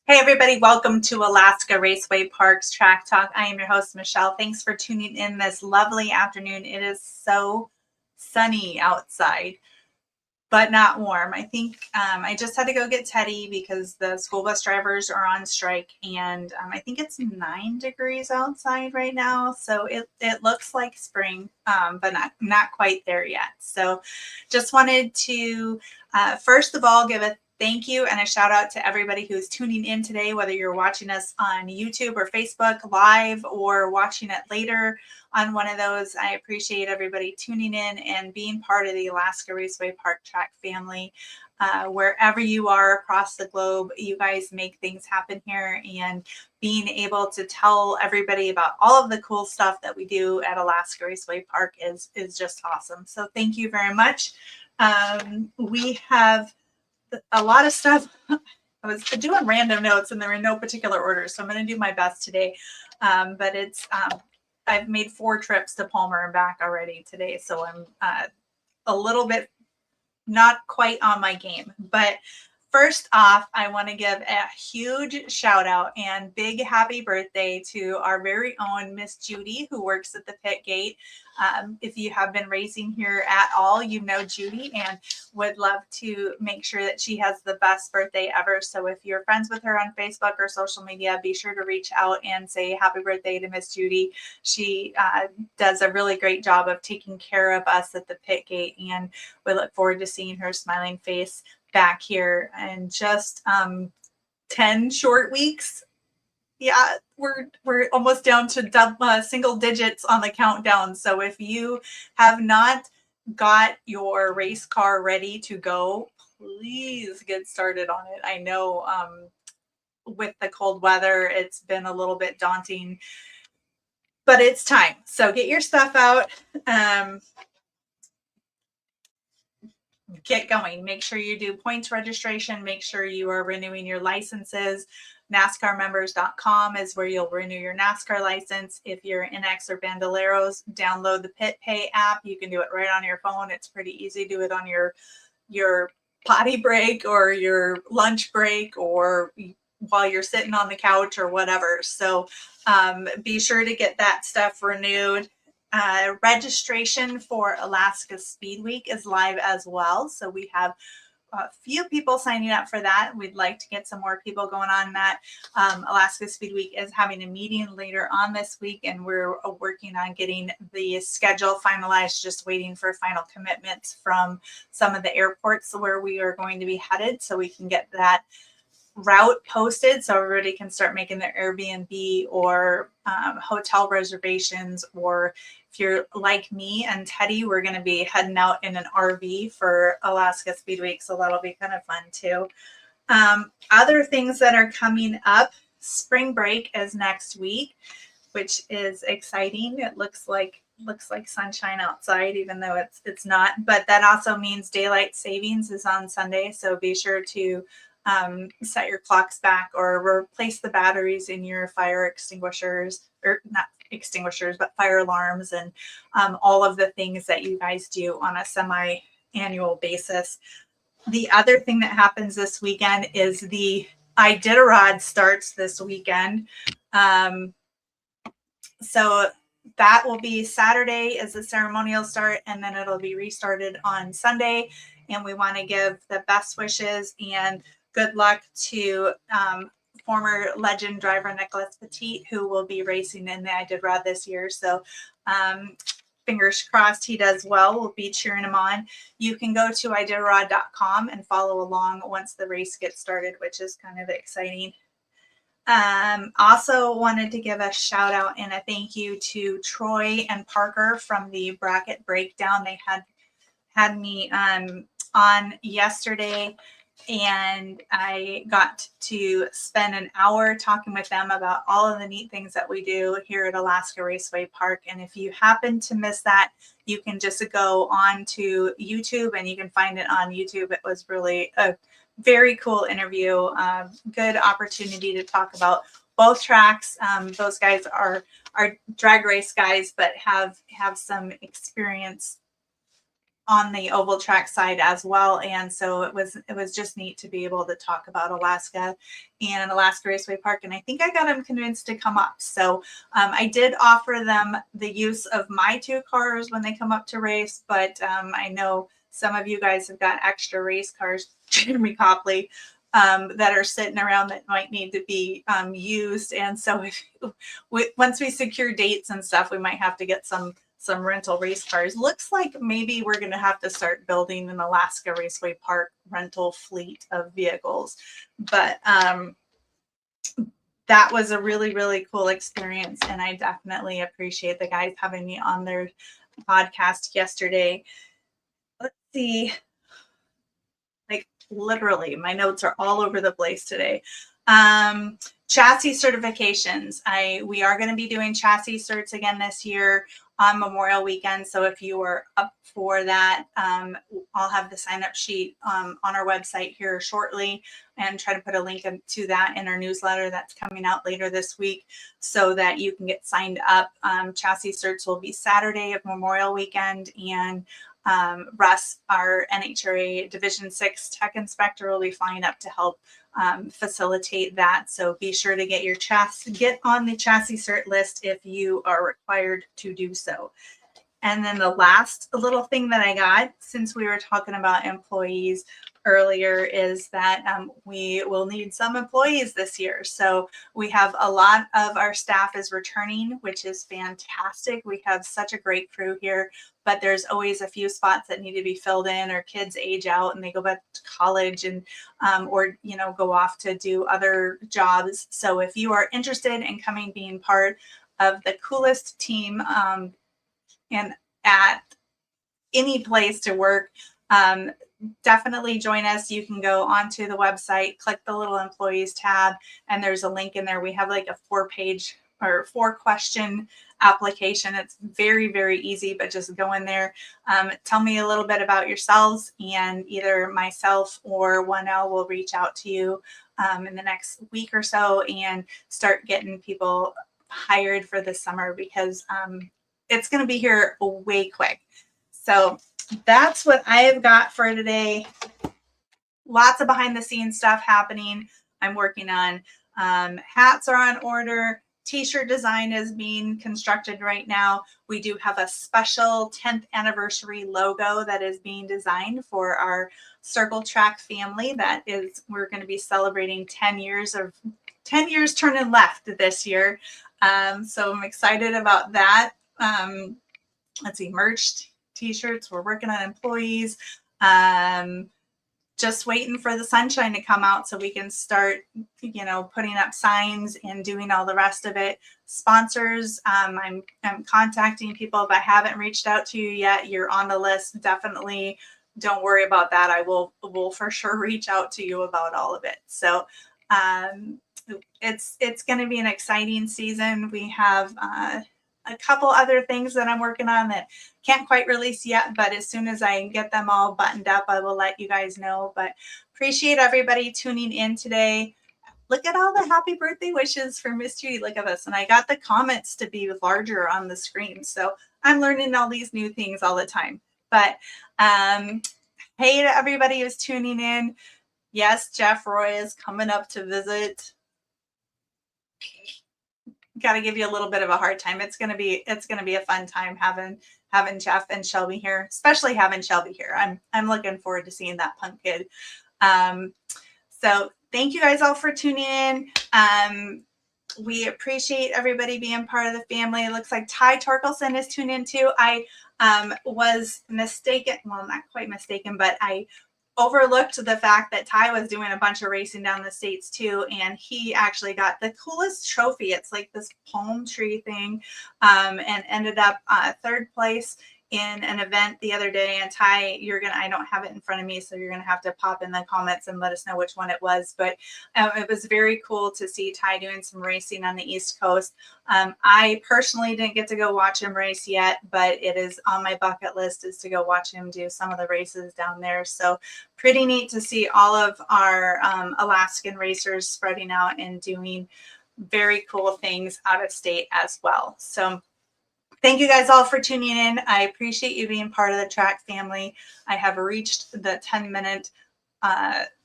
Hey everybody, welcome to Alaska Raceway Parks Track Talk. I am your host, Michelle. Thanks for tuning in this lovely afternoon. It is so sunny outside, but not warm. I think I just had to go get Teddy because the school bus drivers are on strike, and I think it's 9 degrees outside right now. So it looks like spring, but not quite there yet. So just wanted to first of all give a thank you and a shout out to everybody who's tuning in today, whether you're watching us on YouTube or Facebook live or watching it later on one of those. I appreciate everybody tuning in and being part of the Alaska Raceway Park Track family. Wherever you are across the globe, you guys make things happen here, and being able to tell everybody about all of the cool stuff that we do at Alaska Raceway Park is just awesome. So thank you very much. We have a lot of stuff. I was doing random notes and they're in no particular order, so I'm going to do my best today. But it's I've made 4 trips to Palmer and back already today, so I'm a little bit not quite on my game. But first off, I want to give a huge shout out and big happy birthday to our very own Miss Judy, who works at the pit gate. If you have been racing here at all, you know Judy and would love to make sure that she has the best birthday ever. So if you're friends with her on Facebook or social media, be sure to reach out and say happy birthday to Miss Judy. She does a really great job of taking care of us at the pit gate, and we look forward to seeing her smiling face back here in just 10 short weeks. Yeah, we're almost down to single digits on the countdown. So if you have not got your race car ready to go, please get started on it. I know with the cold weather, it's been a little bit daunting, but it's time. So get your stuff out. Get going. Make sure you do points registration. Make sure you are renewing your licenses. NASCARmembers.com is where you'll renew your NASCAR license. If you're NX or Bandoleros, download the Pit Pay app. You can do it right on your phone. It's pretty easy. Do it on your potty break or your lunch break or while you're sitting on the couch or whatever. So be sure to get that stuff renewed. Registration for Alaska Speed Week is live as well. So we have a few people signing up for that. We'd like to get some more people going on that. Alaska Speed Week is having a meeting later on this week, and we're working on getting the schedule finalized, just waiting for final commitments from some of the airports where we are going to be headed so we can get that route posted so everybody can start making their Airbnb or hotel reservations. Or if you're like me and Teddy, we're going to be heading out in an RV for Alaska Speed Week, so that'll be kind of fun too. Other things that are coming up, spring break is next week, which is exciting. It looks like sunshine outside, even though it's not. But that also means daylight savings is on Sunday, so be sure to set your clocks back or replace the batteries in your fire extinguishers, or not extinguishers, but fire alarms, and all of the things that you guys do on a semi-annual basis. The other thing that happens this weekend is the Iditarod starts this weekend. So that will be Saturday as the ceremonial start, and then it'll be restarted on Sunday. And we want to give the best wishes and good luck to former legend driver Nicholas Petit, who will be racing in the Iditarod this year. So fingers crossed he does well. We'll be cheering him on. You can go to iditarod.com and follow along once the race gets started, which is kind of exciting. Also wanted to give a shout out and a thank you to Troy and Parker from the Bracket Breakdown. They had me on yesterday, and I got to spend an hour talking with them about all of the neat things that we do here at Alaska Raceway Park. And if you happen to miss that, you can just go on to YouTube and you can find it on YouTube. It was really a very cool interview, good opportunity to talk about both tracks. Those guys are drag race guys, but have some experience on the oval track side as well. And so it was just neat to be able to talk about Alaska and Alaska Raceway Park. And I think I got them convinced to come up. So I did offer them the use of my 2 cars when they come up to race, but I know some of you guys have got extra race cars, Jeremy Copley, that are sitting around that might need to be used. And so once we secure dates and stuff, we might have to get some rental race cars. Looks like maybe we're going to have to start building an Alaska Raceway Park rental fleet of vehicles. But that was a really, really cool experience. And I definitely appreciate the guys having me on their podcast yesterday. Let's see. Like literally, my notes are all over the place today. Chassis certifications. We are going to be doing chassis certs again this year on Memorial Weekend. So if you are up for that, I'll have the sign up sheet on our website here shortly and try to put a link to that in our newsletter that's coming out later this week so that you can get signed up. Chassis certs will be Saturday of Memorial Weekend, and Russ, our NHRA Division 6 tech inspector, will be flying up to help facilitate that. So be sure to get on the chassis cert list if you are required to do so. And then the last little thing that I got, since we were talking about employees earlier, is that we will need some employees this year. So we have a lot of our staff is returning, which is fantastic. We have such a great crew here, but there's always a few spots that need to be filled in, or kids age out and they go back to college and or go off to do other jobs. So if you are interested in being part of the coolest team and at any place to work, definitely join us. You can go onto the website, click the little employees tab, and there's a link in there. We have like a 4-page or 4-question application. It's very, very easy, but just go in there. Tell me a little bit about yourselves, and either myself or 1L will reach out to you in the next week or so and start getting people hired for the summer, because it's going to be here way quick. So that's what I have got for today. Lots of behind the scenes stuff happening. I'm working on hats are on order. T-shirt design is being constructed right now. We do have a special 10th anniversary logo that is being designed for our Circle Track family. We're going to be celebrating 10 years turning left this year. So I'm excited about that. Let's see, merch, T-shirts. We're working on employees. Just waiting for the sunshine to come out so we can start, putting up signs and doing all the rest of it. Sponsors, I'm contacting people. If I haven't reached out to you yet, you're on the list. Definitely don't worry about that. I will for sure reach out to you about all of it. So it's going to be an exciting season. We have a couple other things that I'm working on that can't quite release yet, but as soon as I get them all buttoned up, I will let you guys know. But appreciate everybody tuning in today. Look at all the happy birthday wishes for Miss Judy. Look at this. And I got the comments to be larger on the screen. So I'm learning all these new things all the time. But hey to everybody who's tuning in. Yes, Jeff Roy is coming up to visit. Got to give you a little bit of a hard time. It's gonna be a fun time having Jeff and Shelby here, especially having Shelby here. I'm looking forward to seeing that punk kid. So thank you guys all for tuning in. We appreciate everybody being part of the family. It looks like Ty Torkelson is tuned in too. I was mistaken, well, not quite mistaken, but I overlooked the fact that Ty was doing a bunch of racing down the States too, and he actually got the coolest trophy. It's like this palm tree thing, and ended up 3rd place in an event the other day. And Ty, I don't have it in front of me, so you're gonna have to pop in the comments and let us know which one it was. But it was very cool to see Ty doing some racing on the East Coast. I personally didn't get to go watch him race yet, but it is on my bucket list is to go watch him do some of the races down there. So pretty neat to see all of our Alaskan racers spreading out and doing very cool things out of state as well. So thank you guys all for tuning in. I appreciate you being part of the track family. I have reached the 10-minute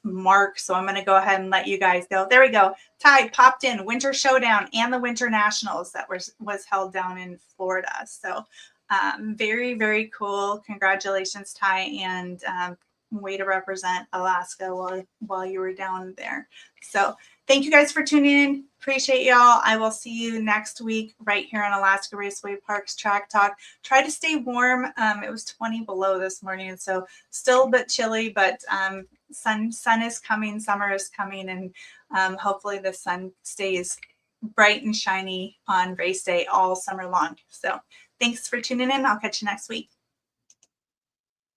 mark, so I'm going to go ahead and let you guys go. There we go. Ty popped in Winter Showdown and the Winter Nationals that was held down in Florida. So very, very cool. Congratulations, Ty, and way to represent Alaska while you were down there. So thank you guys for tuning in. Appreciate y'all. I will see you next week right here on Alaska Raceway Parks Track Talk. Try to stay warm. It was 20 below this morning, so still a bit chilly, but sun is coming, summer is coming, and hopefully the sun stays bright and shiny on race day all summer long. So thanks for tuning in. I'll catch you next week.